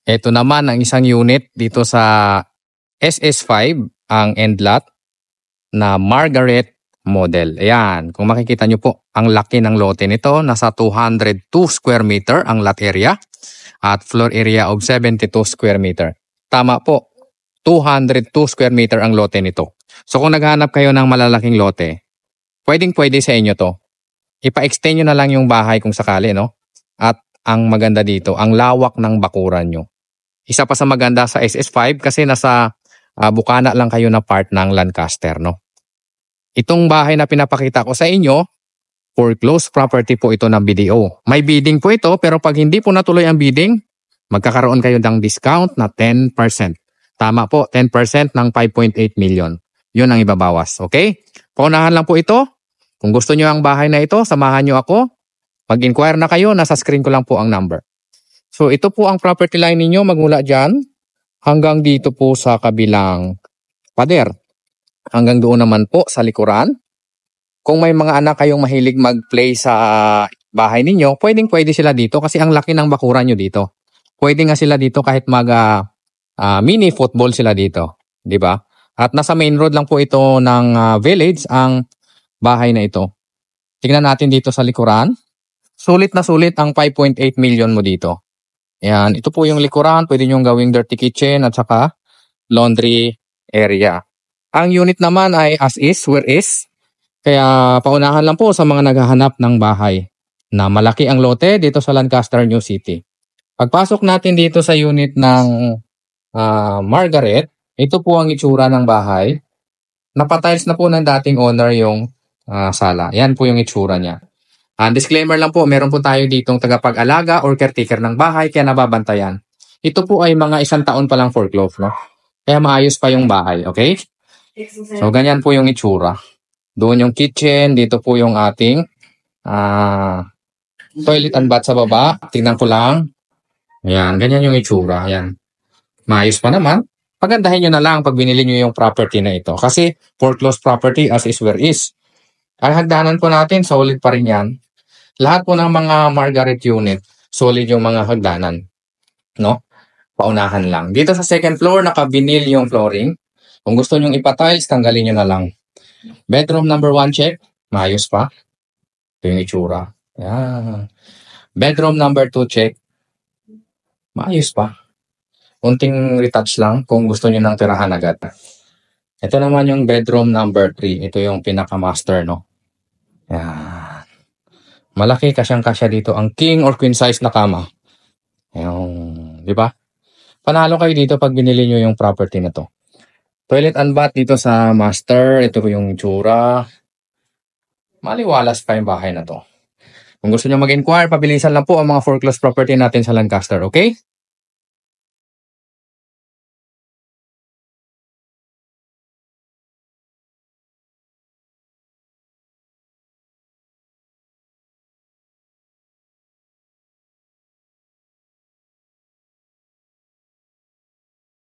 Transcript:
Ito naman ang isang unit dito sa SS5, ang end lot na Margaret model. Ayan, kung makikita nyo po, ang laki ng lote nito. Nasa 202 square meter ang lot area at floor area of 72 square meter. Tama po, 202 square meter ang lote nito. So kung naghanap kayo ng malalaking lote, pwedeng-pwede sa inyo to. Ipa-extend nyo na lang yung bahay kung sakali, no? At ang maganda dito, ang lawak ng bakuran nyo. Isa pa sa maganda sa SS5 kasi nasa bukana lang kayo na part ng Lancaster, no? Itong bahay na pinapakita ko sa inyo, foreclosed property po ito ng BDO. May bidding po ito, pero pag hindi po natuloy ang bidding, magkakaroon kayo ng discount na 10%. Tama po, 10% ng 5.8 million. Yun ang ibabawas, okay? Paunahan lang po ito. Kung gusto nyo ang bahay na ito, samahan nyo ako. Mag-inquire na kayo, nasa screen ko lang po ang number. So ito po ang property line ninyo magmula dyan hanggang dito po sa kabilang pader. Hanggang doon naman po sa likuran. Kung may mga anak kayong mahilig mag-play sa bahay ninyo, pwedeng-pwede sila dito kasi ang laki ng bakuran nyo dito. Pwede nga sila dito kahit mini football sila dito, di ba? At nasa main road lang po ito ng village ang bahay na ito. Tingnan natin dito sa likuran. Sulit na sulit ang 5.8 million mo dito. Yan, ito po yung likuran, pwede nyo gawing dirty kitchen at saka laundry area. Ang unit naman ay as is, where is. Kaya paunahan lang po sa mga naghahanap ng bahay na malaki ang lote dito sa Lancaster, New City. Pagpasok natin dito sa unit ng Margaret, ito po ang itsura ng bahay. Napatiles na po ng dating owner yung sala. Yan po yung itsura niya. Disclaimer lang po, meron po tayo ditong tagapag-alaga or caretaker ng bahay kaya nababantayan. Ito po ay mga 1 taon pa lang foreclosed, no? Kaya maayos pa yung bahay, okay? So, ganyan po yung itsura. Doon yung kitchen, dito po yung ating toilet and bath sa baba. Tingnan ko lang. Ayan, ganyan yung itsura. Ayan. Maayos pa naman. Pagandahin nyo na lang pag binili nyo yung property na ito. Kasi foreclosed property as is where is. Ang hagdanan po natin, solid pa rin yan. Lahat po ng mga Margaret unit, solid yung mga hagdanan. No? Paunahan lang. Dito sa second floor, naka-vinyl yung flooring. Kung gusto nyong ipa-tiles, tanggalin nyo na lang. Bedroom number 1 check. Maayos pa. Ito yung itsura. Yan. Bedroom number 2 check. Maayos pa. Unting retouch lang kung gusto nyo ng tirahan agad. Ito naman yung bedroom number 3. Ito yung pinaka-master, no? Yan. Malaki, kasyang-kasya dito ang king or queen size na kama. Yung, di ba? Panalo kayo dito pag binili nyo yung property na to. Toilet and bath dito sa master. Ito po yung itsura. Maliwalas pa yung bahay na to. Kung gusto nyo mag-inquire, pabilisan lang po ang mga foreclosed property natin sa Lancaster, okay?